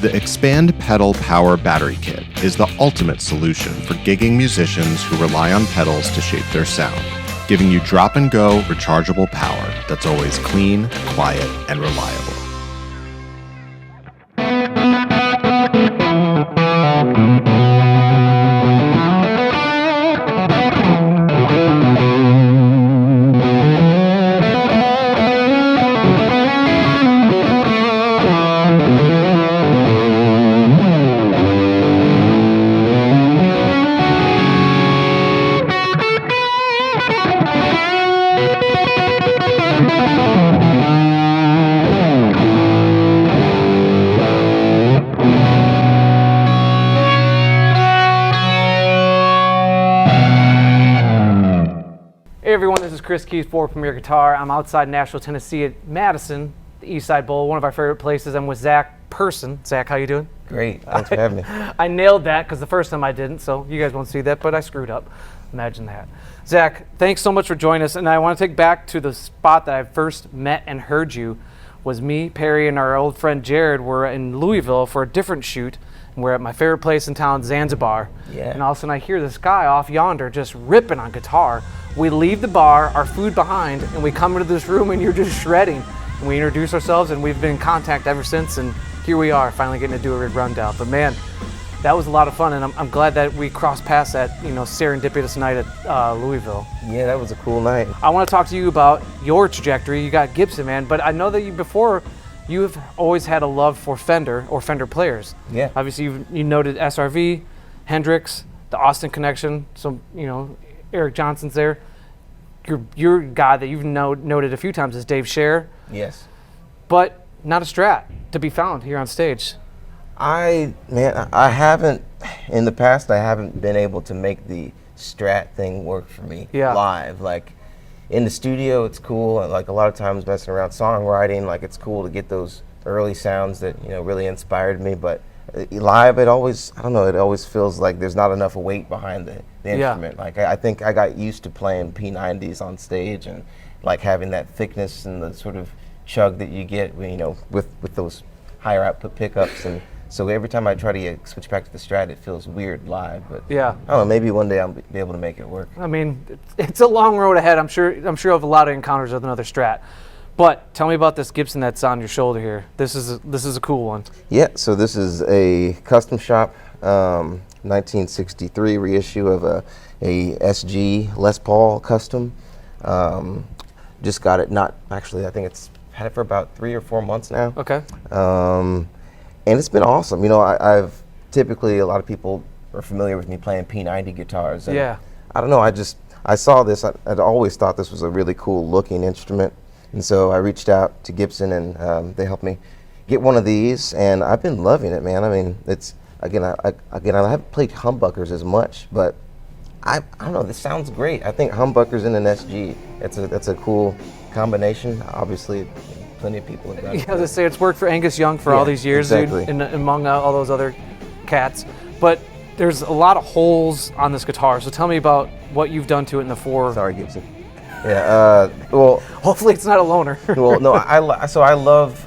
The Expand Pedal Power Battery Kit is the ultimate solution for gigging musicians who rely on pedals to shape their sound, giving you drop-and-go rechargeable power that's always clean, quiet, and reliable. Hey everyone, this is Chris Kies for Premier Guitar. I'm outside Nashville, Tennessee at Madison, the Eastside Bowl, one of our favorite places. I'm with Zach Person. Zach, how you doing? Great, thanks for having me. I nailed that because the first time I didn't, so you guys won't see that, but I screwed up. Imagine that. Zach, thanks so much for joining us, and I want to take back to the spot that I first met and heard you. Was me, Perry, and our old friend Jared were in Louisville for a different shoot. And we're at my favorite place in town, Zanzibar. Yeah. And all of a sudden I hear this guy off yonder just ripping on guitar. We leave the bar, our food behind, and we come into this room and you're just shredding. And we introduce ourselves and we've been in contact ever since, and here we are, finally getting to do a rig rundown. But man, that was a lot of fun, and I'm glad that we crossed paths that serendipitous night at Louisville. Yeah, that was a cool night. I want to talk to you about your trajectory. You got Gibson, man, but I know that you've always had a love for Fender or Fender players. Yeah. Obviously, you noted SRV, Hendrix, the Austin connection. So Eric Johnson's there. Your guy that you've noted a few times is Dave Scher. Yes. But not a Strat to be found here on stage. I haven't, in the past, I haven't been able to make the Strat thing work for me live. Like, in the studio, it's cool. Like, a lot of times messing around songwriting, like, it's cool to get those early sounds that, really inspired me. But live, it always feels like there's not enough weight behind the instrument. Like, I think I got used to playing P90s on stage and, like, having that thickness and the sort of chug that you get, with those higher output pickups. And so every time I try to switch back to the Strat, it feels weird live. But I don't know, maybe one day I'll be able to make it work. I mean, it's a long road ahead. I'm sure you'll have a lot of encounters with another Strat. But tell me about this Gibson that's on your shoulder here. This is a cool one. Yeah, so this is a custom shop 1963 reissue of a SG Les Paul custom. Just got it, I think it's had it for about 3 or 4 months now. Okay. And it's been awesome. I've typically, a lot of people are familiar with me playing P90 guitars. And yeah. I don't know, I saw this, I'd always thought this was a really cool looking instrument. And so I reached out to Gibson and they helped me get one of these, and I've been loving it, man. I mean, it's, again, I haven't played humbuckers as much, but I don't know, this sounds great. I think humbuckers in an SG, that's a cool combination. Obviously, plenty of people have done it. I was gonna say, it's worked for Angus Young for all these years, exactly. dude, and among all those other cats. But there's a lot of holes on this guitar, so tell me about what you've done to it in the four. Sorry, Gibson. Yeah, well, hopefully it's not a loner. Well, no, I love,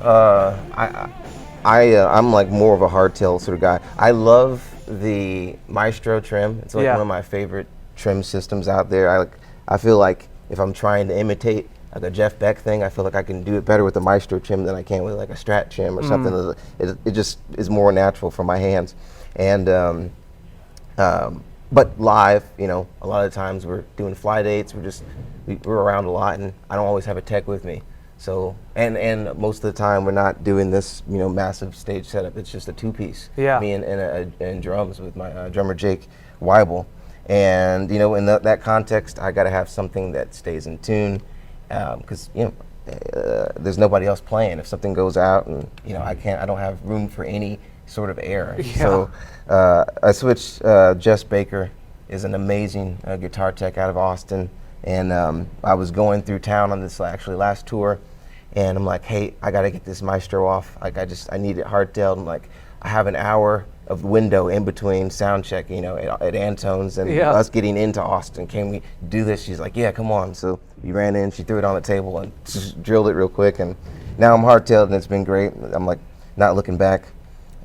I'm like more of a hardtail sort of guy. I love the Maestro trim. It's like one of my favorite trim systems out there. I feel like if I'm trying to imitate like a Jeff Beck thing, I feel like I can do it better with the Maestro trim than I can with like a Strat trim or something. It just is more natural for my hands. And but live, a lot of times we're doing fly dates. We're around a lot, and I don't always have a tech with me. So and most of the time we're not doing this massive stage setup. It's just a two-piece. Yeah. Me and drums with my drummer Jake Weibel. And in that context, I got to have something that stays in tune, because there's nobody else playing. If something goes out, and I don't have room for any sort of error. Yeah. So I switched. Jess Baker is an amazing guitar tech out of Austin, and I was going through town on this last tour, and I'm like, hey, I got to get this Maestro off. Like I need it hardtailed. I'm like, I have an hour of window in between sound check, at Antone's and us getting into Austin. Can we do this? She's like, yeah, come on. So we ran in, she threw it on the table and just drilled it real quick, and now I'm hardtailed and it's been great. I'm like not looking back.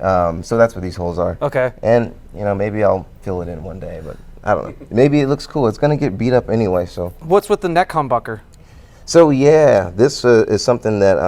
So that's what these holes are. Okay. And, you know, maybe I'll fill it in one day, but I don't know. Maybe it looks cool. It's going to get beat up anyway, so. What's with the neck humbucker? So, yeah, this is something that...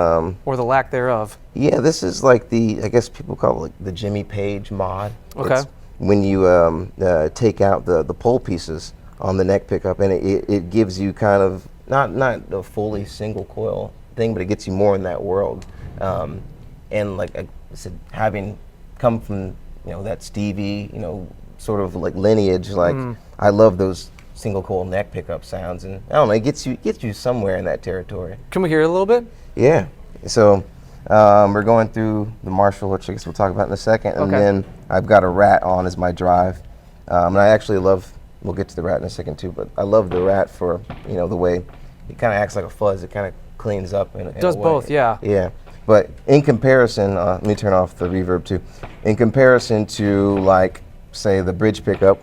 or the lack thereof. Yeah, this is like I guess people call it like the Jimmy Page mod. Okay. It's when you take out the pole pieces on the neck pickup, and it gives you kind of, not a fully single coil thing, but it gets you more in that world. And like I said, having come from, you know, that Stevie, you know, sort of like lineage, like I love those single coil neck pickup sounds, and I don't know, it gets you somewhere in that territory. Can we hear it a little bit? Yeah. So we're going through the Marshall, which I guess we'll talk about in a second, and then I've got a Rat on as my drive, and I actually love. We'll get to the Rat in a second too, but I love the Rat for, you know, the way it kind of acts like a fuzz. It kind of cleans up in a does way. both, yeah. Yeah. But in comparison, let me turn off the reverb too. In comparison to, like, say, the bridge pickup.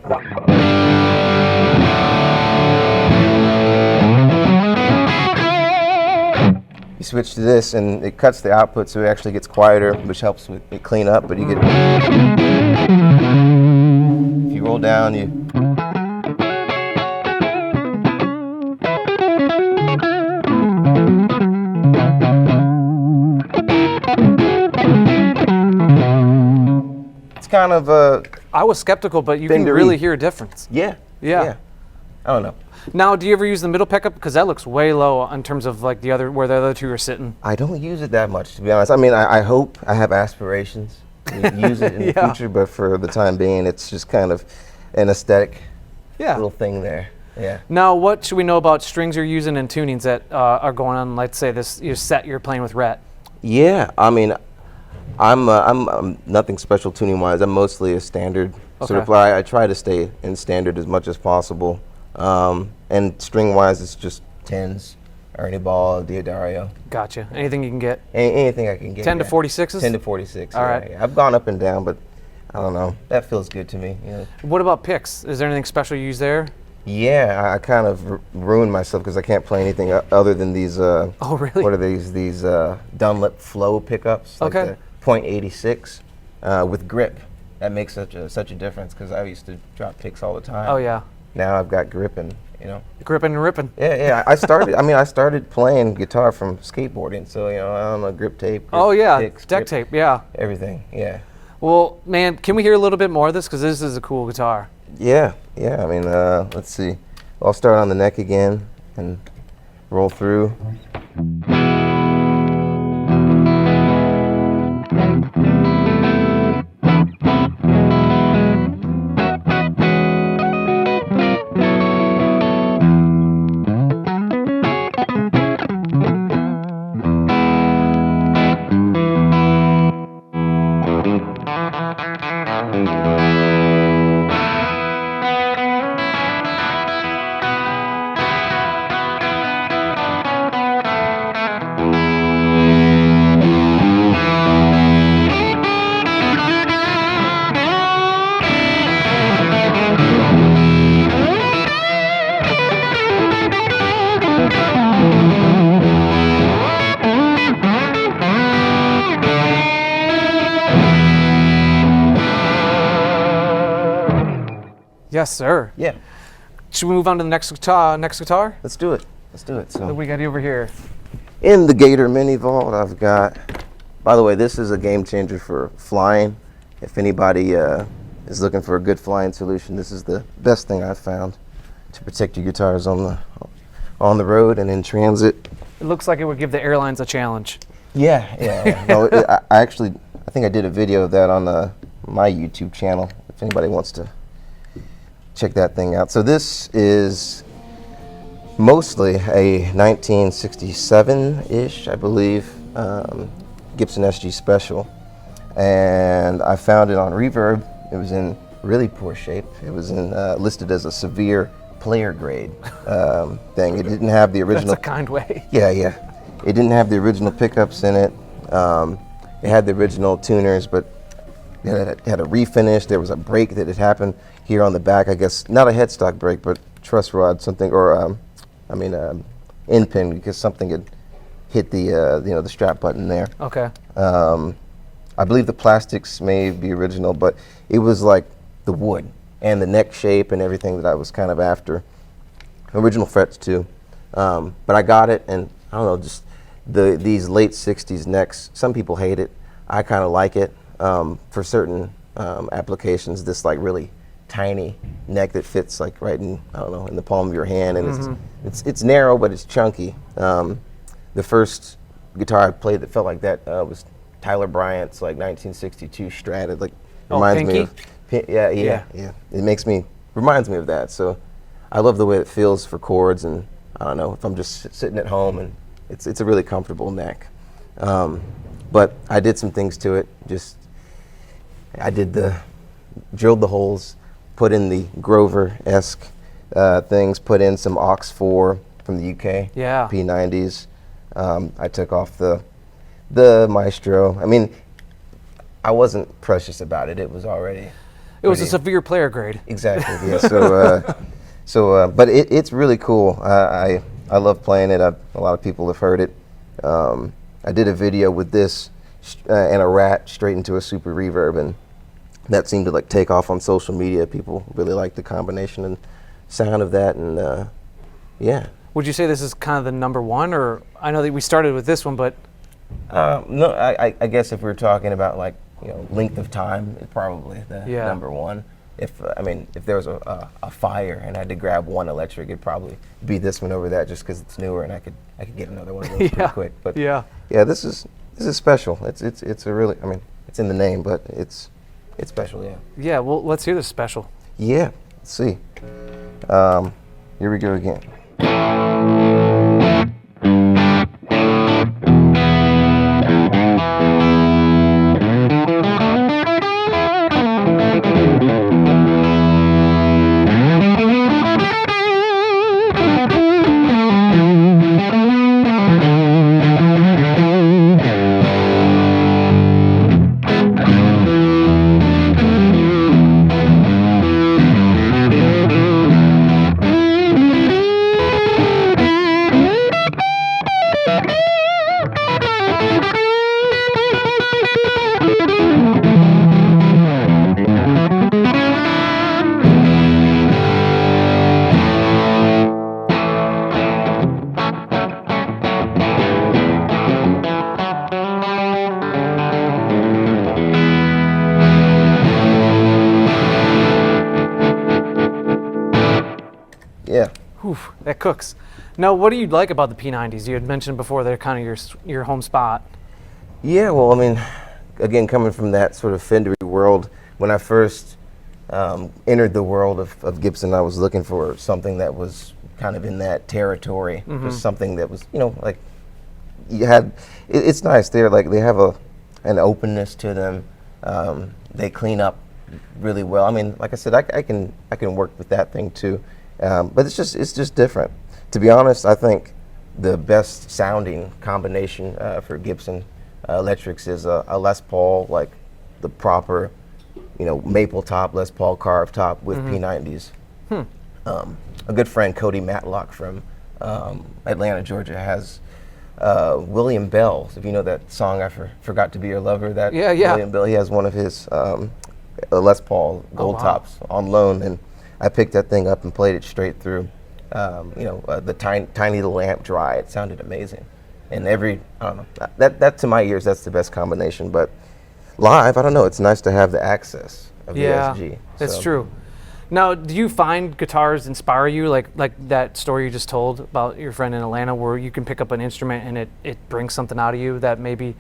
You switch to this, and it cuts the output, so it actually gets quieter, which helps with it clean up. But you get, if you roll down, you. Kind of I was skeptical, but you can really hear a difference. Yeah. Yeah. I don't know. Now, do you ever use the middle pickup? Because that looks way low in terms of like where the other two are sitting. I don't use it that much, to be honest. I mean, I hope, I have aspirations to use it in the future, but for the time being, it's just kind of an aesthetic little thing there. Yeah. Now, what should we know about strings you're using and tunings that are going on, let's say, this set you're playing with Rhett? Yeah, I mean, I'm nothing special tuning wise. I'm mostly a standard sort of. I try to stay in standard as much as possible. And string wise, it's just 10s, Ernie Ball, Diodario. Gotcha. Anything you can get? Anything I can get. 10 to 46s? 10 to 46. All right. Yeah. I've gone up and down, but I don't know. That feels good to me. You know. What about picks? Is there anything special you use there? Yeah, I kind of ruined myself because I can't play anything other than these. Oh, really? What are these? These Dunlop Flow pickups. Like the .86 with grip. That makes such a difference because I used to drop picks all the time. Oh yeah. Now I've got gripping, you know. Gripping and ripping. Yeah. I started playing guitar from skateboarding, so you know, I don't know, grip tape. Picks, deck tape, yeah. Everything, yeah. Well, man, can we hear a little bit more of this? Because this is a cool guitar. Yeah. I mean, let's see. I'll start on the neck again and roll through. Yes, sir. Yeah. Should we move on to the next guitar? Let's do it. So what do we got over here? In the Gator Mini Vault, I've got. By the way, this is a game changer for flying. If anybody is looking for a good flying solution, this is the best thing I've found to protect your guitars on the road and in transit. It looks like it would give the airlines a challenge. Yeah. No, I think I did a video of that on my YouTube channel. If anybody wants to check that thing out. So this is mostly a 1967-ish, I believe, Gibson SG Special. And I found it on Reverb. It was in really poor shape. It was listed as a severe player grade thing. It didn't have the original. That's a kind way. Yeah. It didn't have the original pickups in it. It had the original tuners, but it had a refinish. There was a break that had happened here on the back. I guess not a headstock break, but truss rod something, or end pin, because something had hit the the strap button there. Okay. I believe the plastics may be original, but it was like the wood and the neck shape and everything that I was kind of after. Original frets too. But I got it, and I don't know, just these late 60s necks, some people hate it. I kind of like it for certain applications, this like really tiny neck that fits like right in, I don't know, in the palm of your hand, and it's narrow, but it's chunky. The first guitar I played that felt like that was Tyler Bryant's like 1962 Strat. It like reminds me of, yeah. It reminds me of that. So I love the way it feels for chords, and I don't know, if I'm just sitting at home, and it's a really comfortable neck. But I did some things to it. I drilled the holes, put in the Grover-esque things, put in some Aux 4 from the UK, P90s. I took off the Maestro. I mean, I wasn't precious about it. It was already. It was a severe player grade. Exactly. Yeah. But it's really cool. I love playing it. A lot of people have heard it. I did a video with this and a Rat straight into a super reverb, and that seemed to like take off on social media. People really like the combination and sound of that, and yeah. Would you say this is kind of the number one, or I know that we started with this one, but no, I guess if we're talking about like, you know, length of time, it's probably the number one. If there was a fire and I had to grab one electric, it'd probably be this one over that, just because it's newer and I could get another one of those pretty quick. But yeah, this is special. It's a really, it's in the name, but it's special. Yeah. Yeah. Well, let's hear this special. Yeah. Let's see. Here we go again. Oof, that cooks. Now, what do you like about the P90s? You had mentioned before they're kind of your home spot. Yeah, well, again, coming from that sort of Fendery world, when I first entered the world of Gibson, I was looking for something that was kind of in that territory, just something that was, like you had. It's nice. They have an openness to them. They clean up really well. Like I said, I can work with that thing too. But it's just different. To be honest, I think the best sounding combination for Gibson electrics is a Les Paul, like the proper, maple top, Les Paul carved top with P90s. A good friend, Cody Matlock from Atlanta, Georgia, has William Bell. If you know that song, I Forgot to Be Your Lover, that William Bell, he has one of his Les Paul gold tops on loan, and I picked that thing up and played it straight through. The tiny little amp dry, it sounded amazing. And I don't know, that to my ears, that's the best combination. But live, I don't know, it's nice to have the access of the SG. That's true. Now, do you find guitars inspire you, like that story you just told about your friend in Atlanta, where you can pick up an instrument and it brings something out of you that maybe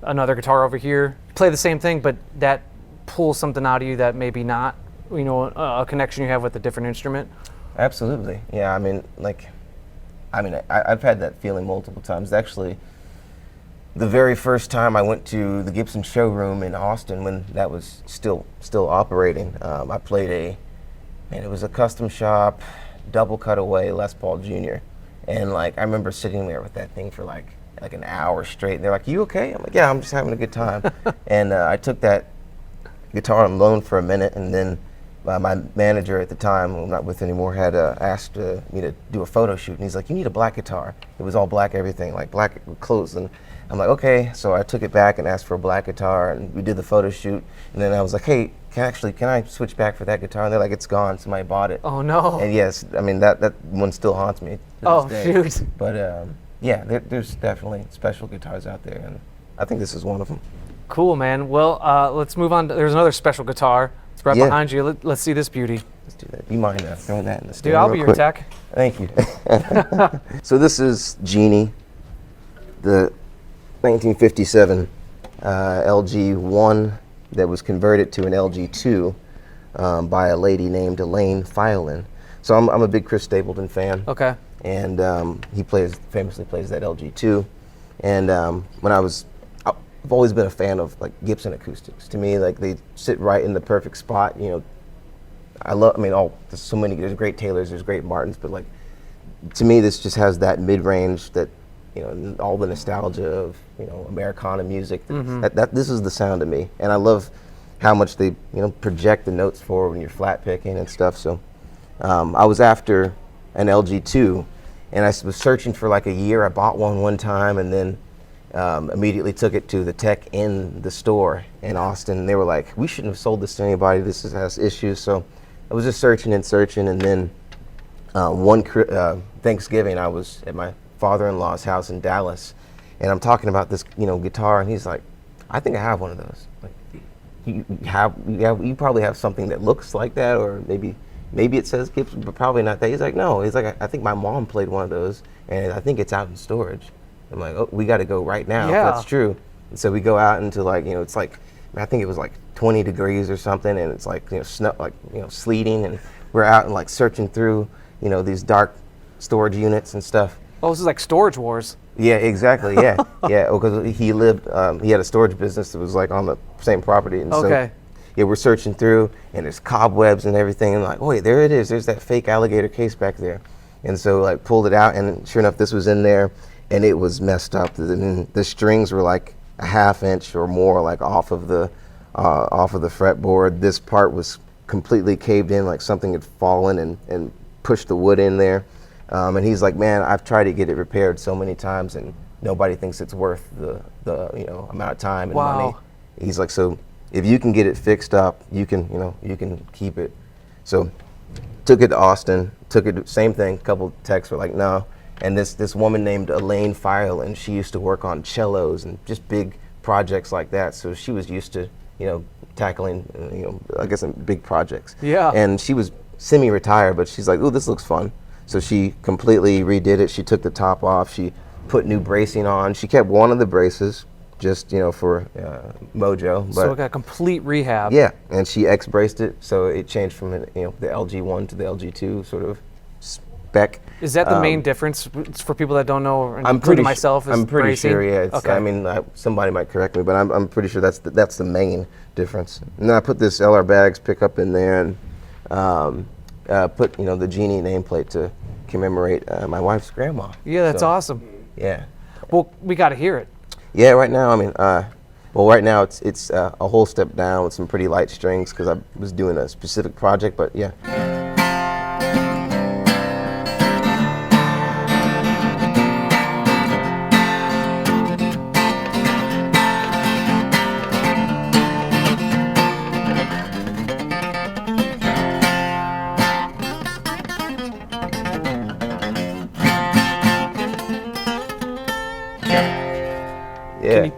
another guitar over here play the same thing, but that pulls something out of you that maybe not? A connection you have with a different instrument? Absolutely. Yeah, I've had that feeling multiple times. Actually, the very first time I went to the Gibson showroom in Austin, when that was still operating, I played it was a custom shop, double cutaway Les Paul Jr. And I remember sitting there with that thing for like an hour straight. And they're like, "You okay?" I'm like, "Yeah, I'm just having a good time." And I took that guitar on loan for a minute, and then my manager at the time, who I'm not with anymore, had asked me to do a photo shoot, and he's like, "You need a black guitar." It was all black, everything, like black clothes, and I'm like, okay. So I took it back and asked for a black guitar, and we did the photo shoot. And then I was like, hey, can I switch back for that guitar? And they're like, it's gone. Somebody bought it. Oh no. And yes, I mean that one still haunts me. Oh shoot. But yeah, there's definitely special guitars out there, and I think this is one of them. Cool, man. Well, let's move on. There's another special guitar. It's right behind you. Let's see this beauty. Let's do that. Do you mind throwing that in the stand? Dude, I'll be your tech. Thank you. So this is Jeanie, the 1957 LG1 that was converted to an LG2 by a lady named Elaine Fiolin. So I'm a big Chris Stapleton fan. Okay. And he famously plays that LG2. And when I've always been a fan of like Gibson acoustics. To me, like they sit right in the perfect spot. You know, there's so many. There's great Taylors, there's great Martins, but like to me, this just has that mid-range that, you know, all the nostalgia of, you know, Americana music. That this is the sound to me, and I love how much they, you know, project the notes forward when you're flat picking and stuff. So I was after an LG2, and I was searching for like a year. I bought one time, and then immediately took it to the tech in the store in Austin. And they were like, we shouldn't have sold this to anybody. This has issues. So I was just searching, and then one Thanksgiving, I was at my father-in-law's house in Dallas, and I'm talking about this, you know, guitar, and he's like, I think I have one of those. Like, you probably have something that looks like that, or maybe it says Gibson, but probably not that. He's like, no. He's like, I think my mom played one of those, and I think it's out in storage. I'm like, oh, we got to go right now. Yeah. If that's true. And so we go out into, like, you know, it's like, I think it was like 20 degrees or something, and it's like, you know, snow, like, you know, sleeting, and we're out and like searching through, you know, these dark storage units and stuff. Oh, this is like Storage Wars. Yeah, exactly. Yeah, yeah. Because he lived, he had a storage business that was like on the same property, and so yeah, we're searching through, and there's cobwebs and everything, and like, oh wait, there it is. There's that fake alligator case back there, and so like pulled it out, and sure enough, this was in there, and it was messed up. The strings were like a ½ inch or more, like off of the fretboard. This part was completely caved in, like something had fallen and pushed the wood in there. And he's like, man, I've tried to get it repaired so many times, and nobody thinks it's worth the you know, amount of time and money. He's like, so if you can get it fixed up, you can keep it. So took it to Austin, same thing. A couple texts were like, no. And this woman named Elaine Fiolin, she used to work on cellos and just big projects like that. So she was used to, you know, tackling, you know, I guess big projects. Yeah. And she was semi-retired, but she's like, oh, this looks fun. So she completely redid it. She took the top off. She put new bracing on. She kept one of the braces, just, you know, for mojo. But so it got a complete rehab. Yeah, and she X-braced it, so it changed from, you know, the LG1 to the LG2 sort of spec. Is that the main difference for people that don't know, including myself? I'm pretty bracing? sure. Yeah. Okay. I mean, somebody might correct me, but I'm pretty sure that's the main difference. And then I put this LR Bags pickup in there, and put, you know, the Jeanie nameplate to commemorate my wife's grandma. Yeah, that's awesome. Yeah. Well, we got to hear it. Yeah, right now, I mean, right now it's a whole step down with some pretty light strings because I was doing a specific project, but yeah.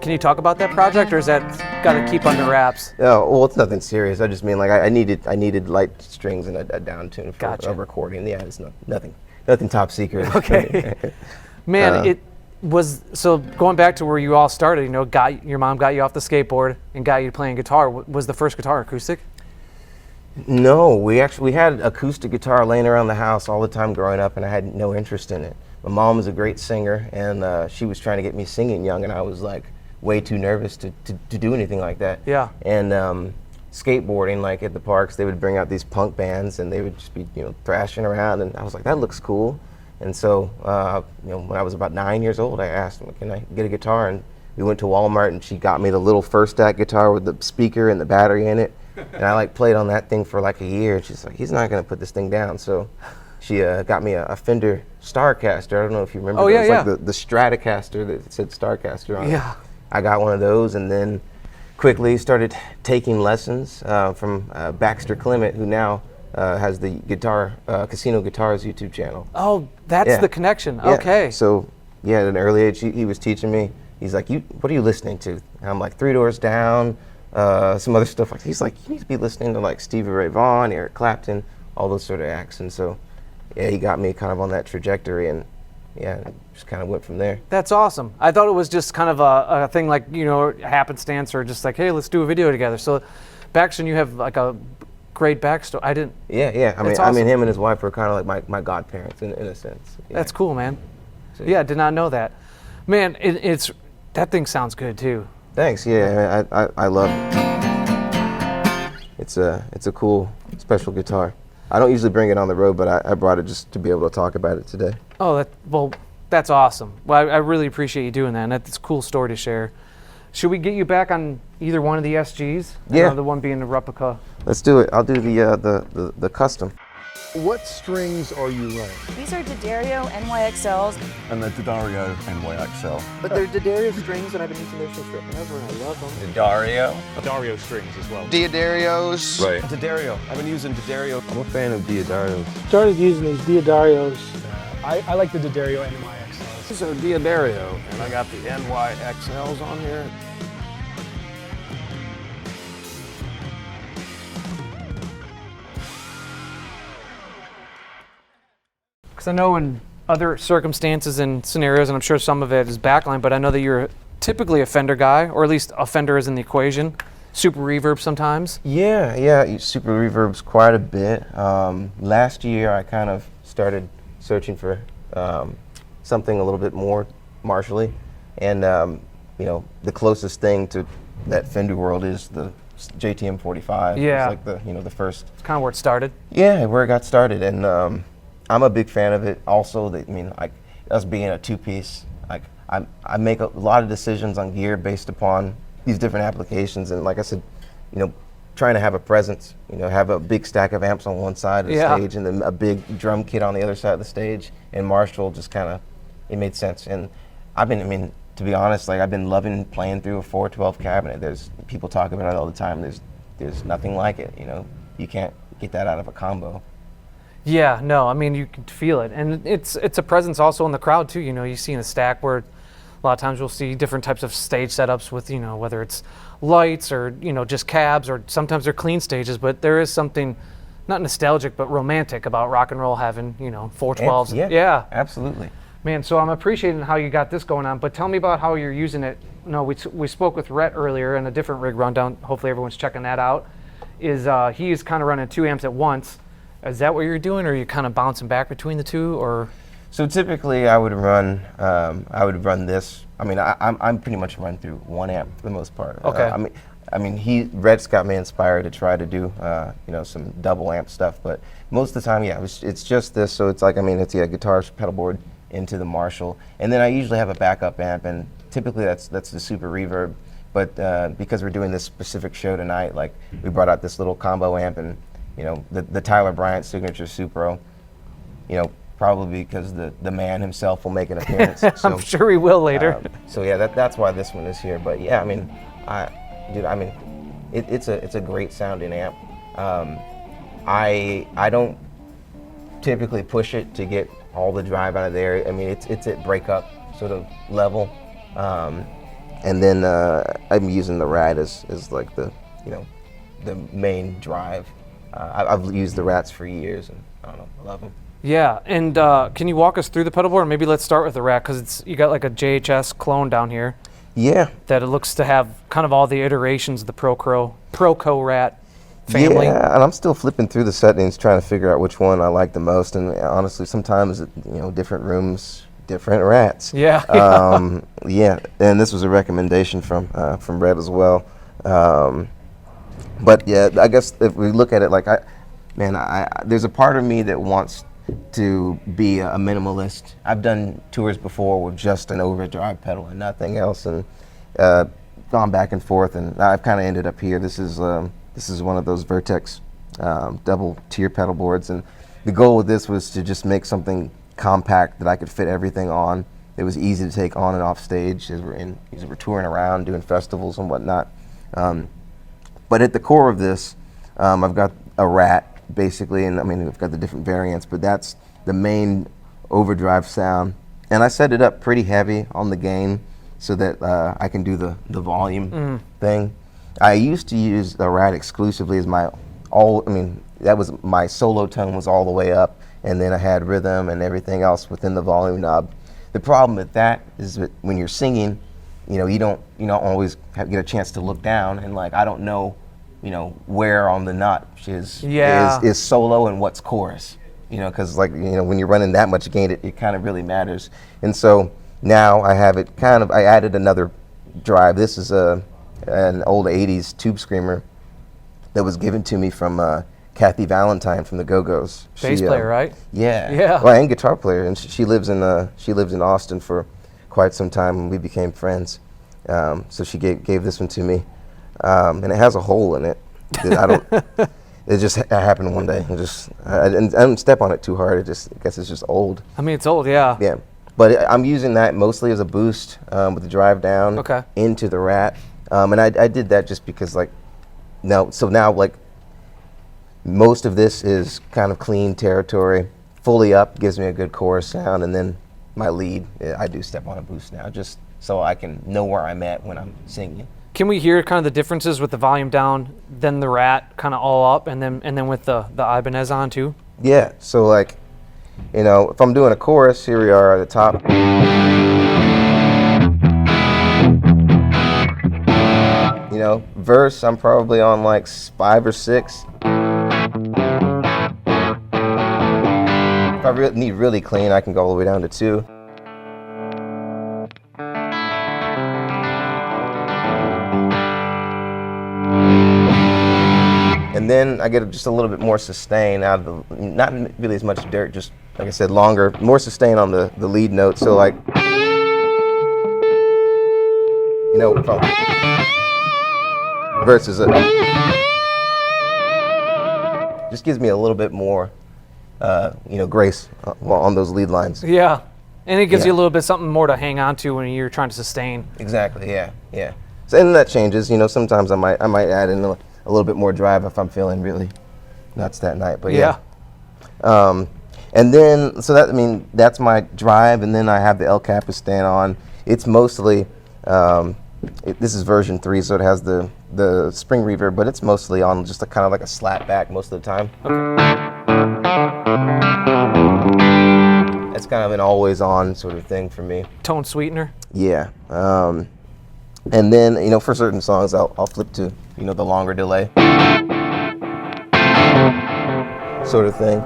Can you talk about that project, or is that got to keep under wraps? Oh, well, it's nothing serious. I just mean, like, I needed light strings and a down tune for a recording. Yeah, it's nothing top secret. Okay. Man, it was, so going back to where you all started, you know, your mom got you off the skateboard and got you playing guitar. Was the first guitar acoustic? No, we had acoustic guitar laying around the house all the time growing up, and I had no interest in it. My mom was a great singer, and she was trying to get me singing young, and I was like way too nervous to do anything like that. Yeah. And skateboarding, like at the parks, they would bring out these punk bands, and they would just be, you know, thrashing around, and I was like, that looks cool. And so, you know, when I was about 9 years old, I asked them, can I get a guitar? And we went to Walmart, and she got me the little first act guitar with the speaker and the battery in it. And I like played on that thing for like a year. And she's like, he's not going to put this thing down. So she got me a Fender Starcaster. I don't know if you remember. Oh, those. yeah, yeah. Like the Stratocaster that said Starcaster on it. Yeah. I got one of those, and then quickly started taking lessons from Baxter Clement, who now has the Casino Guitars YouTube channel. Oh, that's the connection. Yeah. Okay. So, yeah, at an early age, he was teaching me. He's like, what are you listening to? And I'm like, Three Doors Down, some other stuff. He's like, you need to be listening to like Stevie Ray Vaughan, Eric Clapton, all those sort of acts. And so, yeah, he got me kind of on that trajectory, and yeah, just kind of went from there. That's awesome. I thought it was just kind of a thing like, happenstance, or just like, hey, let's do a video together. So, Baxter, you have like a great backstory. I didn't. Yeah. Awesome. I mean, him and his wife were kind of like my godparents in a sense. Yeah. That's cool, man. So, yeah, did not know that. Man, it's that thing sounds good too. Thanks. Yeah, I love it. It's a cool, special guitar. I don't usually bring it on the road, but I brought it just to be able to talk about it today. Oh, that's awesome. Well, I really appreciate you doing that, and that's a cool story to share. Should we get you back on either one of the SGs? Yeah. The one being the replica. Let's do it. I'll do the custom. What strings are you running? These are D'Addario NYXLs. And the D'Addario NYXL. But they're D'Addario strings, and I've been using their since forever, and I love them. D'Addario strings as well. D'Addarios. Right. D'Addario. I've been using D'Addario. I'm a fan of D'Addario. Started using these D'Addarios. I like the D'Addario NYXLs. These are D'Addario, and I got the NYXLs on here. Because I know in other circumstances and scenarios, and I'm sure some of it is backline, but I know that you're typically a Fender guy, or at least a Fender is in the equation. Super reverb sometimes. Yeah, super reverbs quite a bit. Last year I kind of started searching for something a little bit more Marshall-y, and the closest thing to that Fender world is the JTM 45. Yeah. It's like the first. It's kind of where it started. Yeah, where it got started, and I'm a big fan of it. Also, like us being a two-piece, like I make a lot of decisions on gear based upon these different applications, and like I said, trying to have a presence, have a big stack of amps on one side of the stage, and then a big drum kit on the other side of the stage, and Marshall just kind of, it made sense. And to be honest, like I've been loving playing through a 412 cabinet. There's people talk about it all the time. There's nothing like it. You can't get that out of a combo. Yeah, no, you can feel it, and it's a presence also in the crowd too. You see in the stack where a lot of times we'll see different types of stage setups with whether it's lights or just cabs, or sometimes they're clean stages. But there is something not nostalgic but romantic about rock and roll having 412s. Yeah, absolutely. Man, so I'm appreciating how you got this going on. But tell me about how you're using it. We spoke with Rhett earlier in a different rig rundown. Hopefully everyone's checking that out. He's kind of running 2 amps at once. Is that what you're doing, or are you kind of bouncing back between the two, or? So typically, I would run this. I'm pretty much run through 1 amp for the most part. Okay. Rhett's got me inspired to try to do, some double amp stuff. But most of the time, it's just this. So it's like, it's a guitar pedal board into the Marshall, and then I usually have a backup amp, and typically that's the super reverb. But because we're doing this specific show tonight, like we brought out this little combo amp, and the Tyler Bryant Signature Supro, probably because the man himself will make an appearance. So, I'm sure he will later. That's why this one is here. But yeah, it's a great sounding amp. I don't typically push it to get all the drive out of there. It's at breakup sort of level, and then I'm using the Rat as like the main drive. I've used the Rats for years, and I love them. Yeah, and can you walk us through the pedal board? Maybe let's start with the Rat, because you got like a JHS clone down here. Yeah. That it looks to have kind of all the iterations of the Proco Rat family. Yeah, and I'm still flipping through the settings trying to figure out which one I like the most, and honestly, sometimes different rooms, different Rats. Yeah. Yeah, and this was a recommendation from Rhett as well. But yeah, I guess if we look at it like there's a part of me that wants to be a minimalist. I've done tours before with just an overdrive pedal and nothing else, and gone back and forth, and I've kind of ended up here. This is one of those Vertex double tier pedal boards, and the goal with this was to just make something compact that I could fit everything on. It was easy to take on and off stage as we're touring around, doing festivals and whatnot. But at the core of this, I've got a Rat, basically, and I mean, we've got the different variants, but that's the main overdrive sound. And I set it up pretty heavy on the gain so that I can do the volume thing. I used to use the Rat exclusively as that was my solo tone was all the way up, and then I had rhythm and everything else within the volume knob. The problem with that is that when you're singing, you don't always get a chance to look down, and like I don't know, where on the notch is solo and what's chorus, because when you're running that much gain, it kind of really matters. And so now I have it I added another drive. This is an old 80s tube screamer that was given to me from Kathy Valentine from the Go-Go's. Bass player, right? Yeah. Well, and guitar player, and she lives in Austin for quite some time, and we became friends. So she gave this one to me, and it has a hole in it. It just happened one day. I didn't step on it too hard. I guess it's just old. I mean, it's old, yeah. Yeah, but I'm using that mostly as a boost with the drive down into the Rat, and I did that just because now most of this is kind of clean territory. Fully up gives me a good chorus sound, and then my lead, I do step on a boost now, just so I can know where I'm at when I'm singing. Can we hear kind of the differences with the volume down, then the Rat kind of all up, and then with the Ibanez on too? Yeah, so if I'm doing a chorus, here we are at the top. Verse, I'm probably on 5 or 6. If I need really clean, I can go all the way down to 2. And then I get just a little bit more sustain out of not really as much dirt, just like I said, longer, more sustain on the lead note. So versus just gives me a little bit more, grace on those lead lines. Yeah, and it gives you a little bit something more to hang on to when you're trying to sustain. Exactly. Yeah. So and that changes. Sometimes I might add in a little bit more drive if I'm feeling really nuts that night. But yeah. And then that's my drive, and then I have the El Capistan on. It's mostly this is version 3, so it has the spring reverb, but it's mostly on just kind of like a slap back most of the time. It's kind of an always on sort of thing for me. Tone sweetener. Yeah. And then for certain songs I'll flip to the longer delay sort of thing,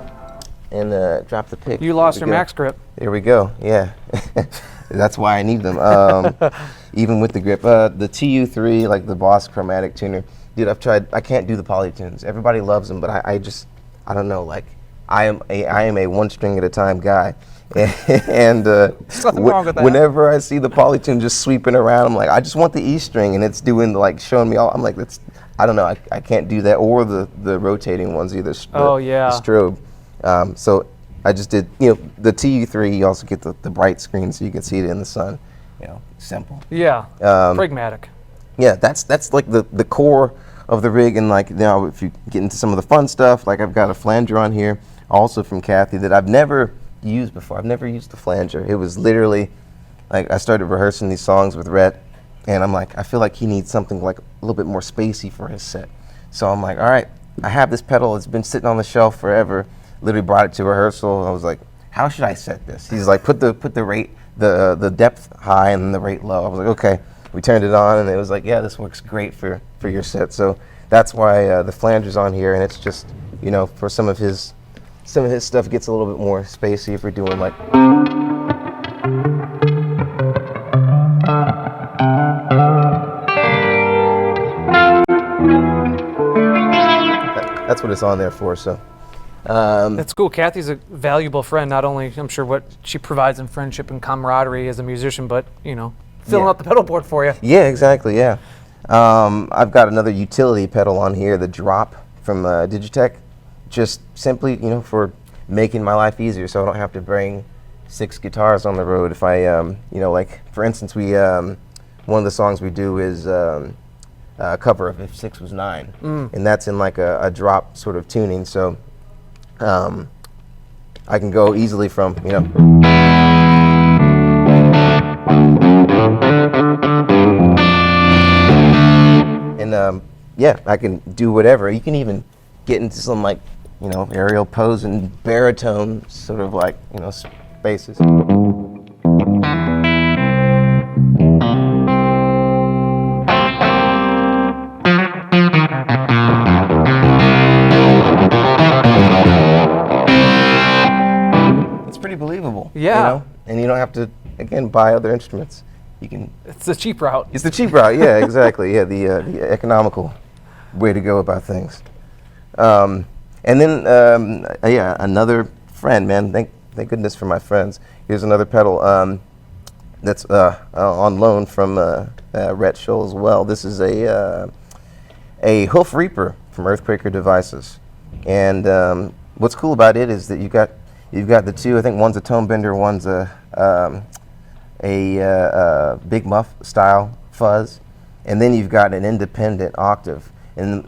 and drop the pick. You lost your max grip. There we go. Yeah. That's why I need them. Even with the grip, the TU3, like the Boss chromatic tuner, dude, I've tried. I can't do the polytunes. Everybody loves them, but I don't know. I am a one string at a time guy, and whenever I see the polytune just sweeping around, I'm like, I just want the E string, and it's doing showing me all. I'm like, I don't know. I can't do that, or the rotating ones either. The strobe. So I just did, the TU3, you also get the bright screen so you can see it in the sun, simple. Yeah, pragmatic. Yeah, that's like the core of the rig, and if you get into some of the fun stuff, I've got a flanger on here, also from Kathy, that I've never used before. I've never used the flanger. It was literally, I started rehearsing these songs with Rhett, and I'm like, I feel like he needs something a little bit more spacey for his set. So I'm like, all right, I have this pedal, it's been sitting on the shelf forever. Literally brought it to rehearsal. I was like, how should I set this? He's like, put the rate, the depth high and the rate low. I was like, okay. We turned it on, and it was like, yeah, this works great for your set. So that's why the flanger's on here, and it's just, for some of his stuff gets a little bit more spacey if we're doing that's what it's on there for. So. That's cool. Kathy's a valuable friend. Not only, I'm sure, what she provides in friendship and camaraderie as a musician, but filling up the pedal board for you. Yeah, exactly. Yeah, I've got another utility pedal on here, the Drop from Digitech, just simply for making my life easier, so I don't have to bring 6 guitars on the road. If I, like for instance, we one of the songs we do is a cover of If 6 Was 9, and that's in like a drop sort of tuning. So I can go easily from and yeah, I can do whatever. You can even get into some like aerial pose and baritone sort of like spaces. It's pretty believable. Yeah. And you don't have to again buy other instruments. You can. It's the cheap route. It's the cheap route. Yeah, exactly. Yeah, the economical way to go about things. And then yeah, another friend, man. Thank goodness for my friends. Here's another pedal that's on loan from Rhett Schull as well. This is a Hoof Reaper from Earthquaker Devices, and what's cool about it is that you've got the two. I think one's a tone bender, one's a big muff style fuzz, and then you've got an independent octave. And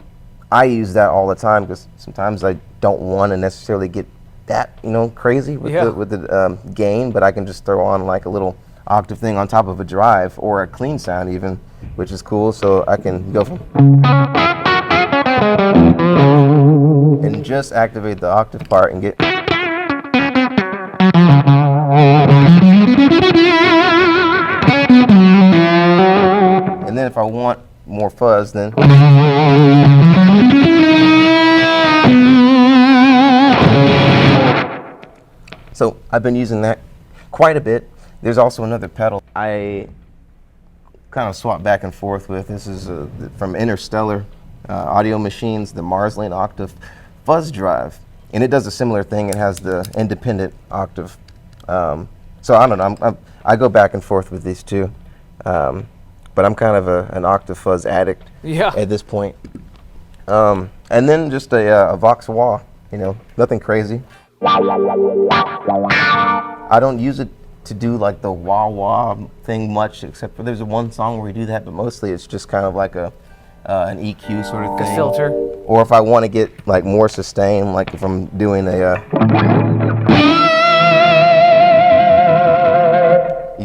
I use that all the time because sometimes I don't want to necessarily get that crazy with the gain, but I can just throw on like a little octave thing on top of a drive or a clean sound even, which is cool. So I can go from and just activate the octave part and get. And then if I want more fuzz, then so I've been using that quite a bit. There's also another pedal I kind of swap back and forth with. This is from Interstellar Audio Machines, the Marsling Octafuzzdrive, and it does a similar thing. It has the independent octave. So I don't know. I go back and forth with these two, but I'm kind of an Octafuzz addict at this point. And then just a Vox Wah, nothing crazy. I don't use it to do like the wah wah thing much, except for there's one song where we do that, but mostly it's just kind of like an EQ sort of thing. A filter. Or if I want to get like more sustain, like if I'm doing you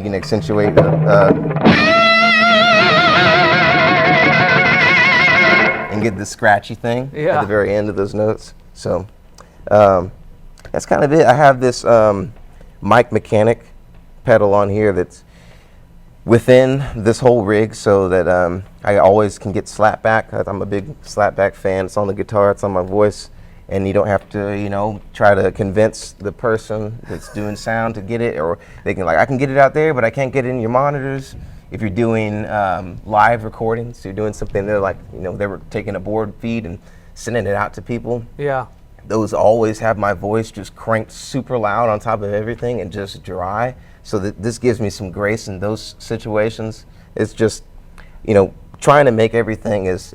can accentuate and get the scratchy thing at the very end of those notes. So that's kind of it. I have this Mic Mechanic pedal on here that's within this whole rig, so that I always can get slapback. I'm a big slapback fan. It's on the guitar, it's on my voice, and you don't have to, try to convince the person that's doing sound to get it, or they can I can get it out there, but I can't get it in your monitors. If you're doing live recordings, so you're doing something they're like, they were taking a board feed and sending it out to people. Yeah. Those always have my voice just cranked super loud on top of everything and just dry. So that this gives me some grace in those situations. It's just, trying to make everything as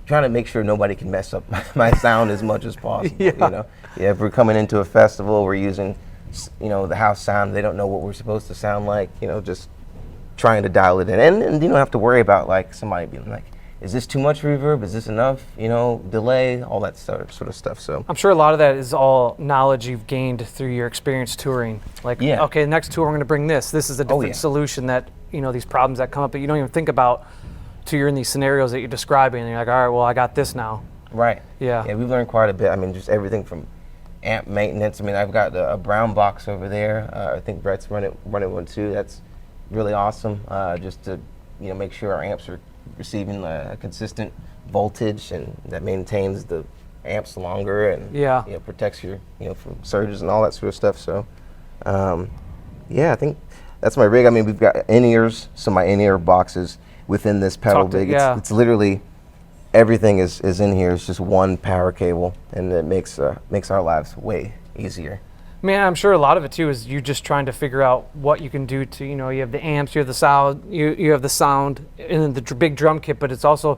trying to make sure nobody can mess up my sound as much as possible. If we're coming into a festival, we're using, the house sound. They don't know what we're supposed to sound like. Just trying to dial it in, and you don't have to worry about like somebody being like, is this too much reverb? Is this enough? Delay, all that sort of stuff. So I'm sure a lot of that is all knowledge you've gained through your experience touring. Like, okay, next tour we're going to bring this. This is a different solution that these problems that come up, but you don't even think about till you're in these scenarios that you're describing. And you're like, all right, well, I got this now. Right. Yeah. Yeah, we've learned quite a bit. I mean, just everything from amp maintenance. I mean, I've got a Brown Box over there. I think Brett's running one too. That's really awesome. Just to make sure our amps are receiving a consistent voltage, and that maintains the amps longer and protects your from surges and all that sort of stuff. So I think that's my rig. I mean, we've got in-ears, so my in-ear boxes within this pedal rig. It's literally everything is in here. It's just one power cable, and it makes our lives way easier. Man, I'm sure a lot of it too is you just trying to figure out what you can do to, you have the amps, you have the sound, you have the sound, and then the big drum kit, but it's also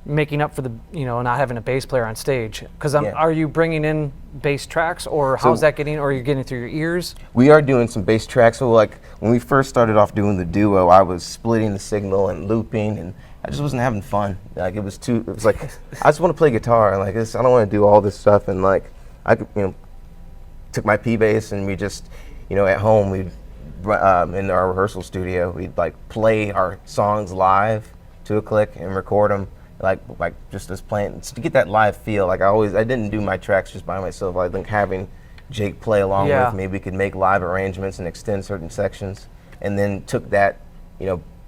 making up for the, not having a bass player on stage? Because are you bringing in bass tracks, or how's that getting, or are you getting through your ears? We are doing some bass tracks. So like when we first started off doing the duo, I was splitting the signal and looping, and I just wasn't having fun. Like it was like, I just want to play guitar. Like I don't want to do all this stuff. And like I took my P bass, and we just, at home, we'd in our rehearsal studio, we'd like play our songs live to a click and record them, like just as playing, to get that live feel. Like I didn't do my tracks just by myself. I think having Jake play along with me, we could make live arrangements and extend certain sections, and then took that,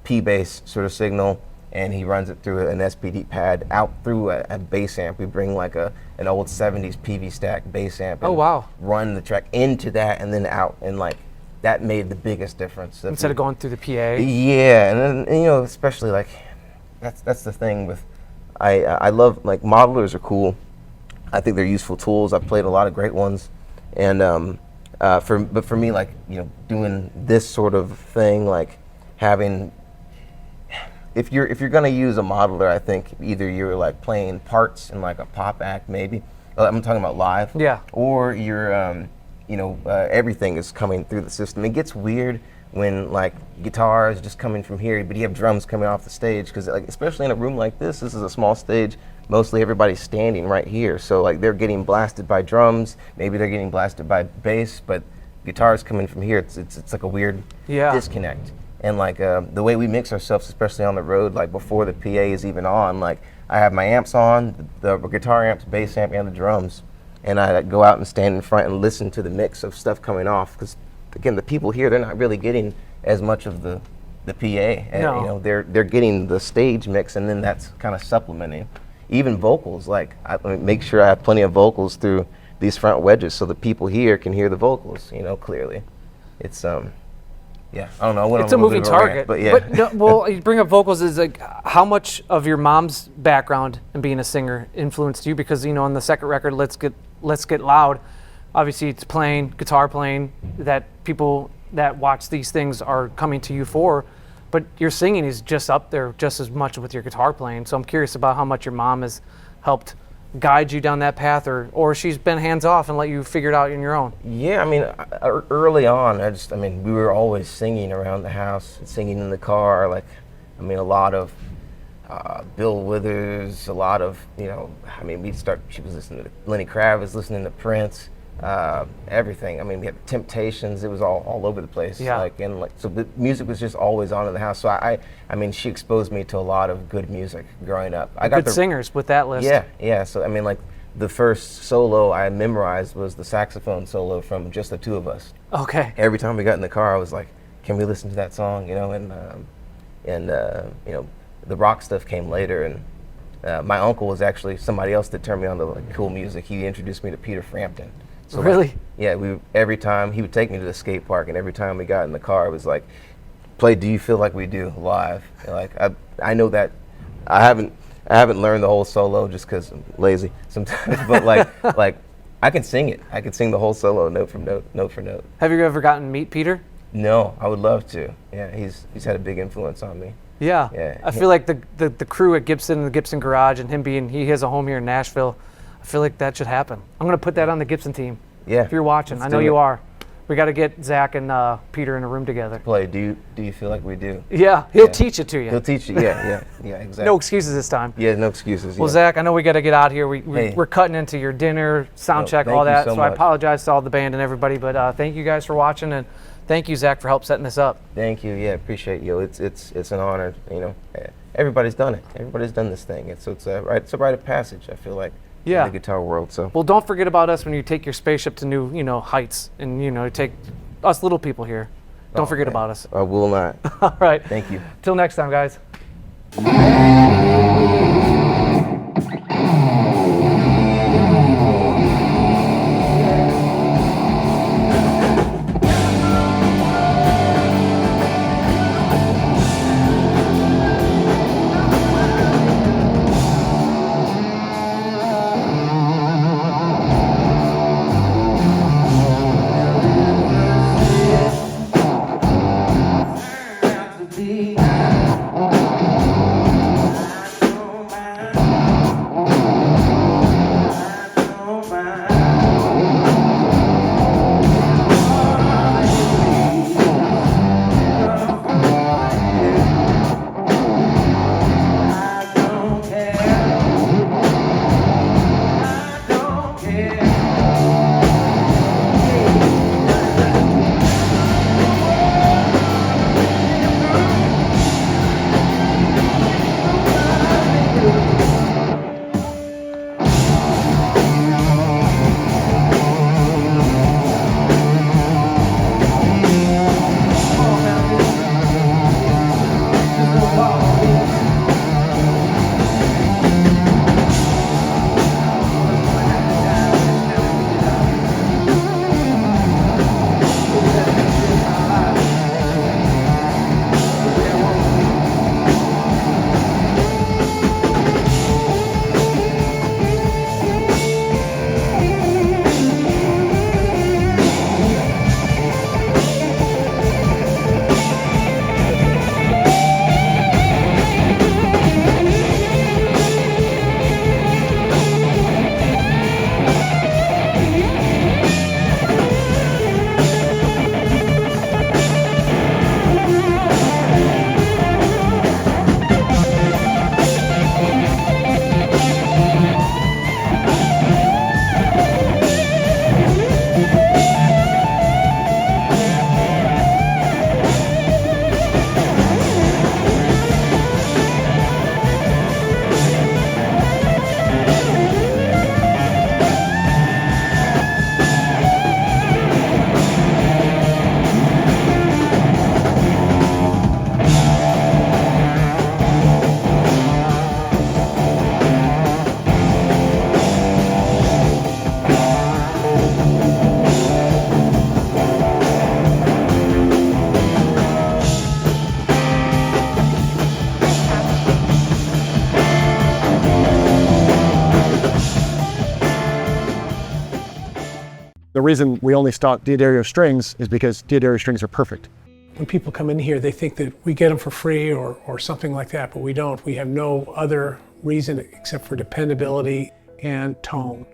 P bass sort of signal, and he runs it through an SPD pad out through a bass amp. We bring like an old 70s PV stack bass amp and run the track into that and then out, and like that made the biggest difference. Instead of going through the PA? Yeah, and then, especially like, that's the thing with, I love, like, modelers are cool. I think they're useful tools. I've played a lot of great ones. And but for me, like, doing this sort of thing, like having, if you're gonna use a modeler, I think either you're like playing parts in like a pop act, maybe. I'm talking about live. Yeah. Or you're, everything is coming through the system. It gets weird when like guitar is just coming from here, but you have drums coming off the stage, because like, especially in a room like this is a small stage. Mostly everybody's standing right here, so like they're getting blasted by drums. Maybe they're getting blasted by bass, but guitar's coming from here. It's like a weird disconnect. And like the way we mix ourselves, especially on the road, like before the PA is even on, like I have my amps on, the guitar amps, bass amp, and the drums, and I go out and stand in front and listen to the mix of stuff coming off, because again, the people here, they're not really getting as much of the PA. And, they're getting the stage mix, and then that's kind of supplementing. Even vocals, like I make sure I have plenty of vocals through these front wedges, so the people here can hear the vocals, clearly. It's I don't know. It's a moving target, but yeah. But well, you bring up vocals. Is like, how much of your mom's background in being a singer influenced you? Because on the second record, Let's Get Loud, obviously it's guitar playing, that people that watch these things are coming to you for, but your singing is just up there just as much with your guitar playing. So I'm curious about how much your mom has helped guide you down that path, or she's been hands off and let you figure it out on your own. Yeah, I mean, early on, we were always singing around the house, singing in the car, like, a lot of Bill Withers, a lot of, she was listening to Lenny Kravitz, listening to Prince, everything. We had Temptations. It was all over the place. Yeah. So the music was just always on in the house. So she exposed me to a lot of good music growing up. I got good singers with that list. Yeah. So the first solo I memorized was the saxophone solo from Just the Two of Us. Okay. Every time we got in the car, I was like, "Can we listen to that song?" And the rock stuff came later, and my uncle was actually somebody else that turned me on to like cool music. He introduced me to Peter Frampton. So really? Every time he would take me to the skate park, and every time we got in the car, it was like, play "Do You Feel Like We Do" live. And like I know that I haven't learned the whole solo just because I'm lazy sometimes, but like I can sing it. I can sing the whole solo note for note. Have you ever gotten to meet Peter? No, I would love to. Yeah, he's had a big influence on me. Yeah. I feel like the crew at Gibson, the Gibson Garage, and he has a home here in Nashville. I feel like that should happen. I'm going to put that on the Gibson team. Yeah. If you're watching, I know you are. We got to get Zach and Peter in a room together. Play Do You Feel Like We Do? Yeah, he'll teach it to you. He'll teach you, yeah, exactly. No excuses this time. Yeah, no excuses. Well, Zach, I know we got to get out here. We're cutting into your dinner, sound check, all that. So I apologize to all the band and everybody, but thank you guys for watching, and thank you, Zach, for help setting this up. Thank you. Yeah, appreciate you. It's an honor. Everybody's done it. Everybody's done this thing. It's a rite of passage, I feel like. Yeah. In the guitar world. So. Well, don't forget about us when you take your spaceship to new, heights, and take us little people here. Don't forget about us. I will not. All right. Thank you. Till next time, guys. The reason we only stock D'Addario strings is because D'Addario strings are perfect. When people come in here, they think that we get them for free or something like that, but we don't. We have no other reason except for dependability and tone.